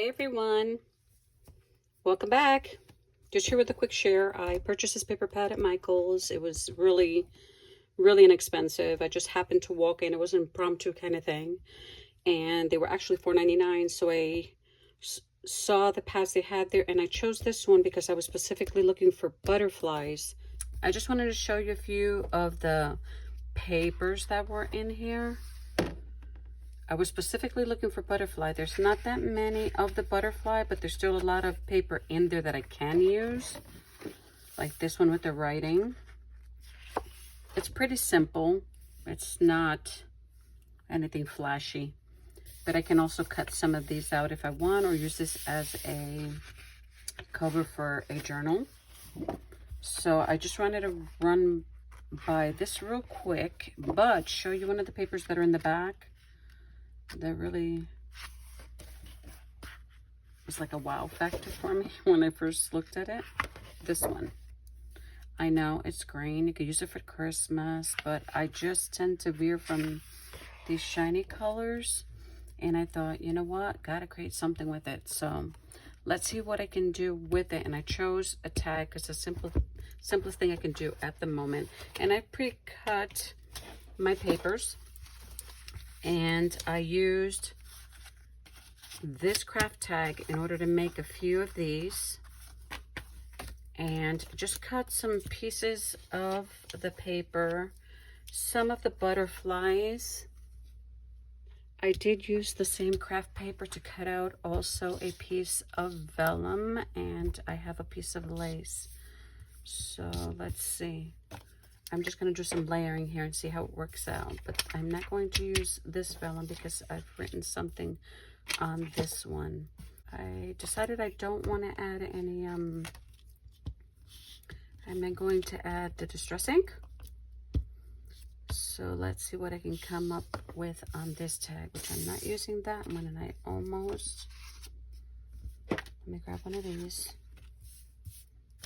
Hi everyone, welcome back. Just here with a quick share. I purchased this paper pad at Michael's. It was really inexpensive. I just happened to walk in. It was an impromptu kind of thing, and they were actually $4.99. So I saw the pads they had there, and I chose this one because I was specifically looking for butterflies. I just wanted to show you a few of the papers that were in here. I was specifically looking for butterfly. There's not that many of the butterfly, but there's still a lot of paper in there that I can use. Like this one with the writing. It's pretty simple. It's not anything flashy. But I can also cut some of these out if I want, or use this as a cover for a journal. So I just wanted to run by this real quick, but show you one of the papers that are in the back. That really was like a wow factor for me when I first looked at it. This one. I know it's green. You could use it for Christmas, but I just tend to veer from these shiny colors. And I thought, you know what? Gotta create something with it. So let's see what I can do with it. And I chose a tag because it's the simplest thing I can do at the moment. And I pre-cut my papers. And I used this craft tag in order to make a few of these, and just cut some pieces of the paper, some of the butterflies. I did use the same craft paper to cut out also a piece of vellum, and I have a piece of lace. So let's see. I'm just going to do some layering here and see how it works out. But I'm not going to use this vellum because I've written something on this one. I decided I don't want to add any, I'm going to add the distress ink. So let's see what I can come up with on this tag, which I'm not using that one, and I almost, let me grab one of these.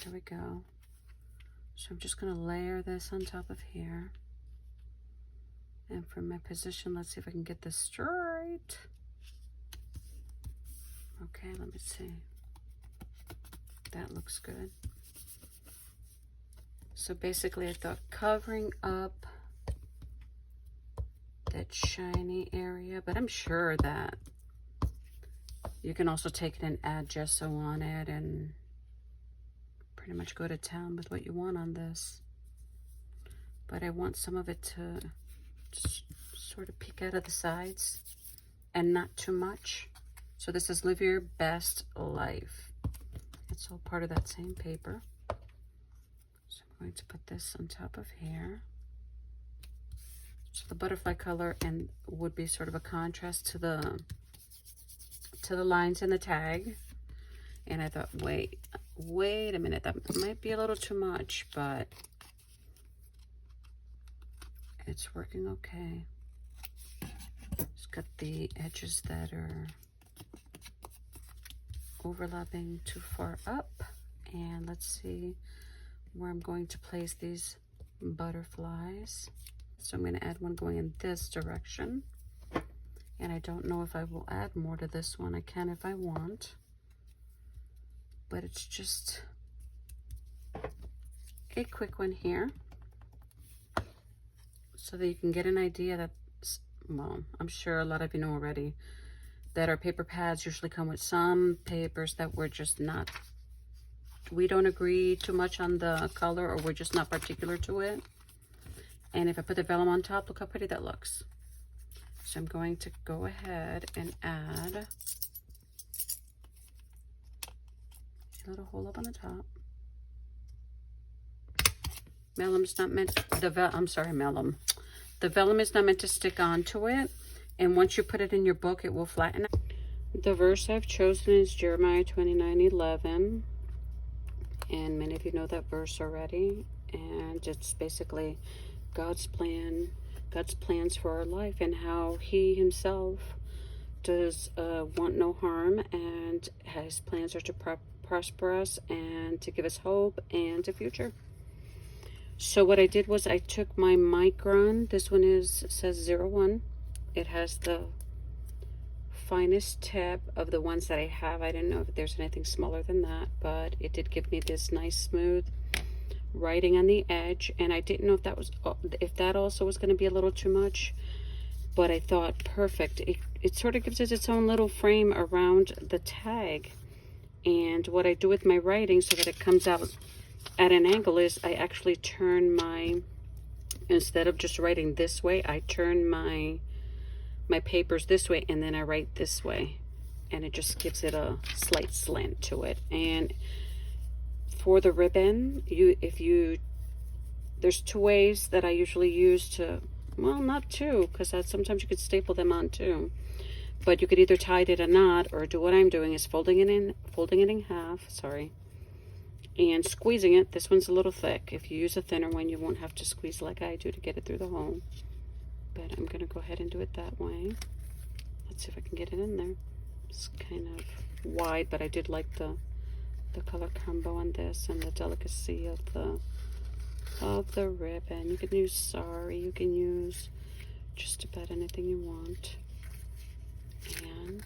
There we go. So I'm just going to layer this on top of here. And for my position, let's see if I can get this straight. Okay, let me see. That looks good. So basically I thought covering up that shiny area, but I'm sure that you can also take it and add gesso on it and pretty much go to town with what you want on this. But I want some of it to just sort of peek out of the sides and not too much. So this is Live Your Best Life. It's all part of that same paper. So I'm going to put this on top of here. So the butterfly color and would be sort of a contrast to the lines in the tag. And I thought, wait a minute, that might be a little too much, but it's working okay. Just got the edges that are overlapping too far up. And let's see where I'm going to place these butterflies. So I'm going to add one going in this direction. And I don't know if I will add more to this one. I can if I want. But it's just a quick one here so that you can get an idea that, well, I'm sure a lot of you know already that our paper pads usually come with some papers that we're just not, we don't agree too much on the color, or we're just not particular to it. And if I put the vellum on top, look how pretty that looks. So I'm going to go ahead and add a little hole up on the top. Vellum's not meant, the vellum is not meant to stick onto it. And once you put it in your book, it will flatten out. The verse I've chosen is Jeremiah 29:11. And many of you know that verse already. And it's basically God's plans for our life, and how he himself does want no harm, and his plans are to prosper us and to give us hope and a future. So what I did was I took my micron, this one says 01. It has the finest tip of the ones that I have. I didn't know if there's anything smaller than that, but it did give me this nice smooth writing on the edge, and I didn't know if that also was going to be a little too much, but I thought perfect. It sort of gives it its own little frame around the tag. And what I do with my writing so that it comes out at an angle is I actually turn instead of just writing this way, I turn my papers this way, and then I write this way, and it just gives it a slight slant to it. And for the ribbon, there's two ways that I usually use to, well, not two, because sometimes you could staple them on too. But you could either tie it in a knot, or do what I'm doing is folding it in half, sorry, and squeezing it. This one's a little thick. If you use a thinner one, you won't have to squeeze like I do to get it through the hole. But I'm gonna go ahead and do it that way. Let's see if I can get it in there. It's kind of wide, but I did like the color combo on this and the delicacy of the ribbon. You can use sari, you can use just about anything you want. And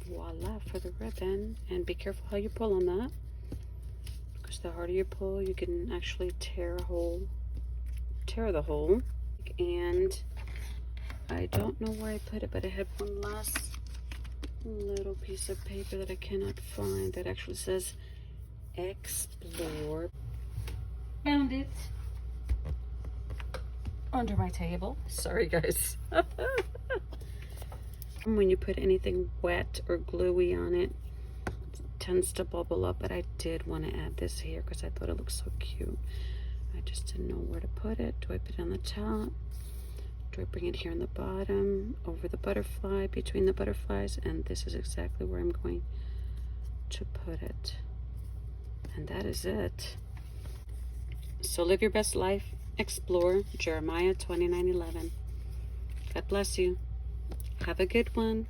voila for the ribbon. And be careful how you pull on that, because the harder you pull, you can actually tear the hole. And I don't know where I put it, but I had one last little piece of paper that I cannot find that actually says explore. Found it under my table. Sorry guys. When you put anything wet or gluey on it, it tends to bubble up, but I did want to add this here because I thought it looked so cute. I just didn't know where to put it. Do I put it on the top? Do I bring it here on the bottom, over the butterfly, between the butterflies? And this is exactly where I'm going to put it. And that is it. So live your best life. Explore. Jeremiah 29:11. God bless you. Have a good one.